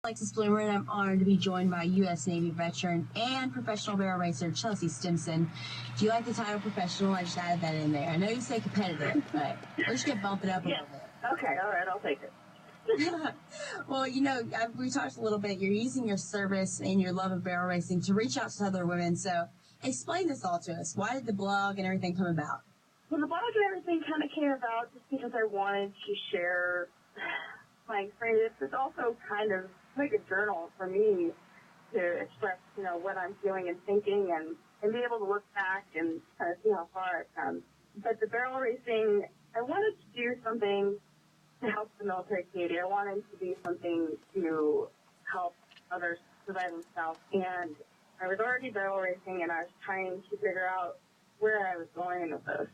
Alexis Bloomer, and I'm honored to be joined by U.S. Navy veteran and professional barrel racer Chelsey Stimson. Do you like the title professional? I just added that in there. I know you say competitive, but let's just bump it up a little bit. Okay, all right, I'll take it. Well, we talked a little bit. You're using your service and your love of barrel racing to reach out to other women. So explain this all to us. Why did the blog and everything come about? Well, the blog and everything kind of came about just because I wanted to share my experience. It's also kind of like a journal for me to express, what I'm feeling and thinking and be able to look back and kind of see how far I've come. But the barrel racing, I wanted to do something to help the military community. I wanted to do something to help others survive themselves. And I was already barrel racing, and I was trying to figure out where I was going with this.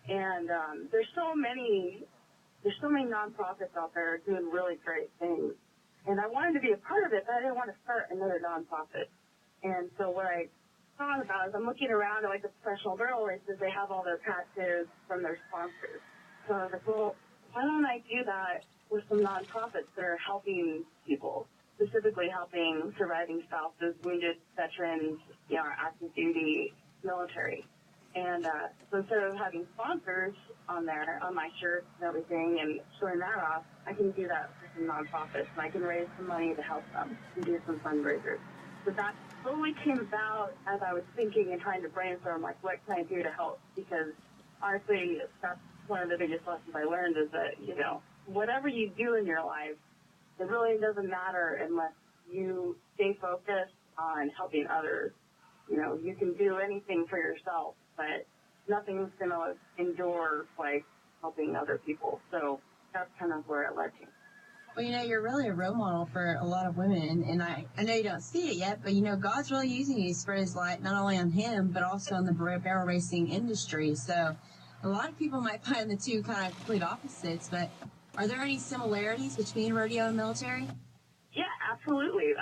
And there's so many nonprofits out there doing really great things. And I wanted to be a part of it, but I didn't want to start another nonprofit. And so what I thought about is I'm looking around at, the professional barrel races. They have all their patches from their sponsors. So I was like, well, why don't I do that with some nonprofits that are helping people, specifically helping surviving spouses, wounded veterans, our active duty military. And so instead of having sponsors on there, on my shirts and everything, and showing that off, I can do that for some nonprofits, and I can raise some money to help them and do some fundraisers. So that slowly came about as I was thinking and trying to brainstorm, what can I do to help? Because honestly, that's one of the biggest lessons I learned is that, whatever you do in your life, it really doesn't matter unless you stay focused on helping others. You can do anything for yourself, but nothing's going to endure like helping other people. So that's kind of where it led to. Well, you're really a role model for a lot of women, and I know you don't see it yet, but, God's really using you to spread his light not only on him, but also on the barrel racing industry. So a lot of people might find the two kind of complete opposites, but are there any similarities between rodeo and military? Yeah, absolutely.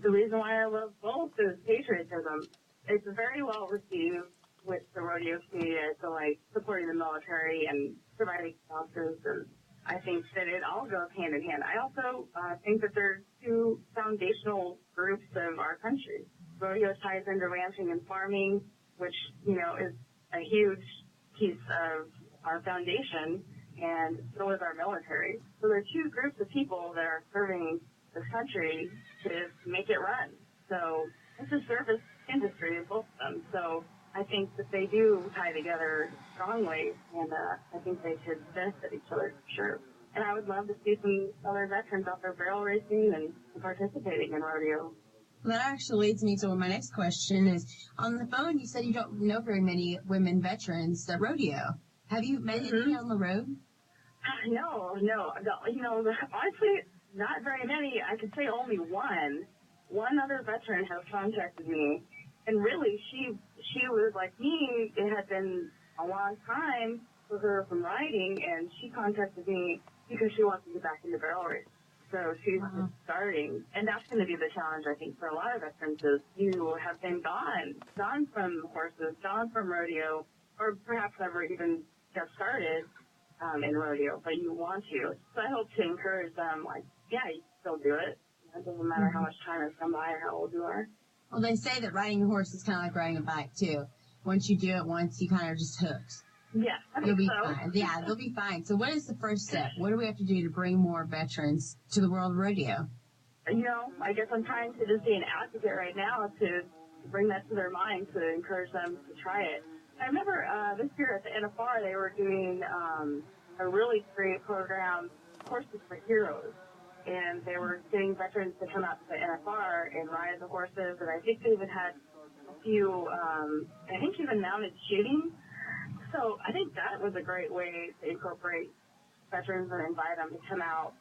The reason why I love both is patriotism. It's very well received with the rodeo community, so supporting the military and surviving sponsors, and I think that it all goes hand in hand. I also think that there's two foundational groups of our country. Rodeo ties into ranching and farming, which, is a huge piece of our foundation, and so is our military. So there are two groups of people that are serving this country to make it run. So it's a service industry of both of them. So I think that they do tie together strongly, and I think they should benefit each other for sure. And I would love to see some other veterans out there barrel racing and participating in rodeo. Well, that actually leads me to my next question is, on the phone you said you don't know very many women veterans that rodeo. Have you met any on the road? No. Honestly, not very many. I could say only one. One other veteran has contacted me, and really, she was like me. It had been a long time for her from riding, and she contacted me because she wants to get back into barrel racing. So she's just starting, and that's going to be the challenge, I think, for a lot of veterans is you have been gone from horses, gone from rodeo, or perhaps never even got started in rodeo, but you want to. So I hope to encourage them, you can still do it. It doesn't matter how much time has come by or how old you are. Well, they say that riding a horse is kind of like riding a bike, too. Once you do it once, you kind of just hooked. Yeah, You'll be fine. Yeah, they'll be fine. So what is the first step? What do we have to do to bring more veterans to the world of rodeo? I guess I'm trying to just be an advocate right now to bring that to their mind, to encourage them to try it. I remember this year at the NFR, they were doing a really great program, Horses for Heroes. And they were getting veterans to come out to the NFR and ride the horses. And I think they even had a few, even mounted shooting. So I think that was a great way to incorporate veterans and invite them to come out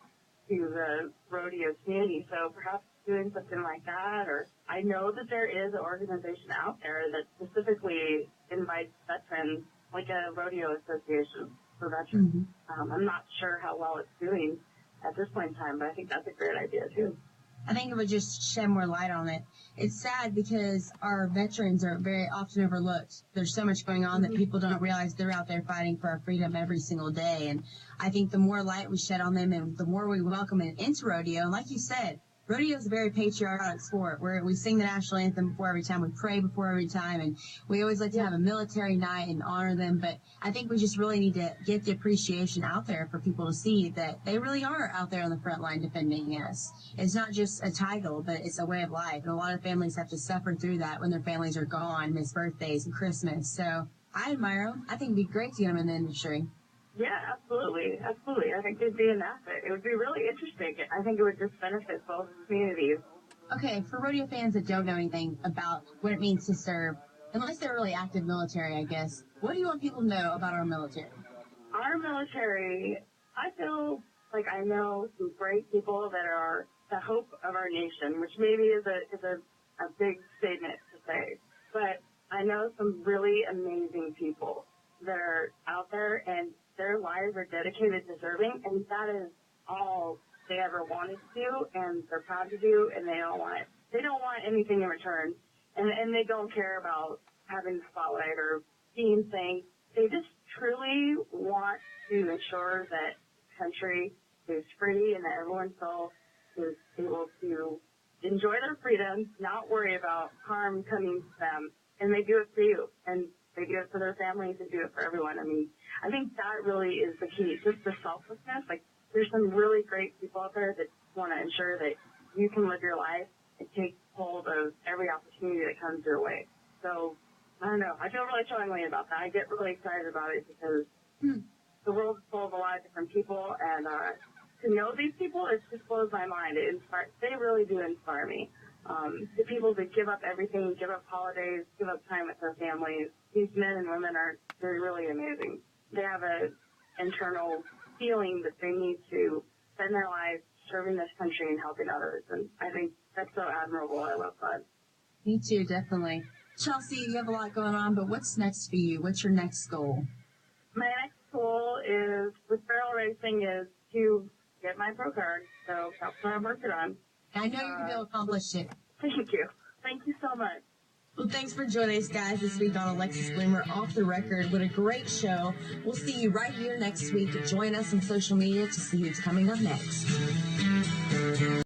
to the rodeo community. So perhaps doing something like that. Or I know that there is an organization out there that specifically invites veterans, like a rodeo association for veterans. I'm not sure how well it's doing at this point in time, but I think that's a great idea too. I think it would just shed more light on it. It's sad because our veterans are very often overlooked. There's so much going on that people don't realize they're out there fighting for our freedom every single day. And I think the more light we shed on them and the more we welcome it into rodeo, and like you said, rodeo is a very patriotic sport where we sing the national anthem before every time, we pray before every time, and we always like to have a military night and honor them. But I think we just really need to get the appreciation out there for people to see that they really are out there on the front line defending us. It's not just a title, but it's a way of life. And a lot of families have to suffer through that when their families are gone, miss birthdays and Christmas. So I admire them. I think it'd be great to get them in the industry. Yeah, absolutely. Absolutely. I think they'd be an asset. It would be really interesting. I think it would just benefit both communities. Okay, for rodeo fans that don't know anything about what it means to serve, unless they're really active military, I guess, what do you want people to know about our military? Our military, I feel like I know some great people that are the hope of our nation, which maybe is a big statement to say. But I know some really amazing people that are out there, and their lives are dedicated to serving, and that is all they ever wanted to do, and they're proud to do, and they don't want anything in return, and they don't care about having the spotlight or being thanked. They just truly want to ensure that the country is free and that everyone still is able to enjoy their freedom, not worry about harm coming to them, and they do it for you, and they do it for their families, they do it for everyone. I mean, I think that really is the key, just the selflessness. Like, there's some really great people out there that want to ensure that you can live your life and take hold of every opportunity that comes your way. So, I don't know. I feel really strongly about that. I get really excited about it because the world's full of a lot of different people, and to know these people, it just blows my mind. They really do inspire me. The people that give up everything, give up holidays, give up time with their families, these men and women they're really amazing. They have an internal feeling that they need to spend their lives serving this country and helping others. And I think that's so admirable. I love that. Me too, definitely. Chelsey, you have a lot going on, but what's next for you? What's your next goal? My next goal is, with barrel racing, is to get my pro card. So that's what I'm working on. I know you're going to be able to accomplish it. Thank you. Thank you so much. Well, thanks for joining us, guys, this week on Alexis Bloomer Off the Record. What a great show. We'll see you right here next week. Join us on social media to see who's coming up next.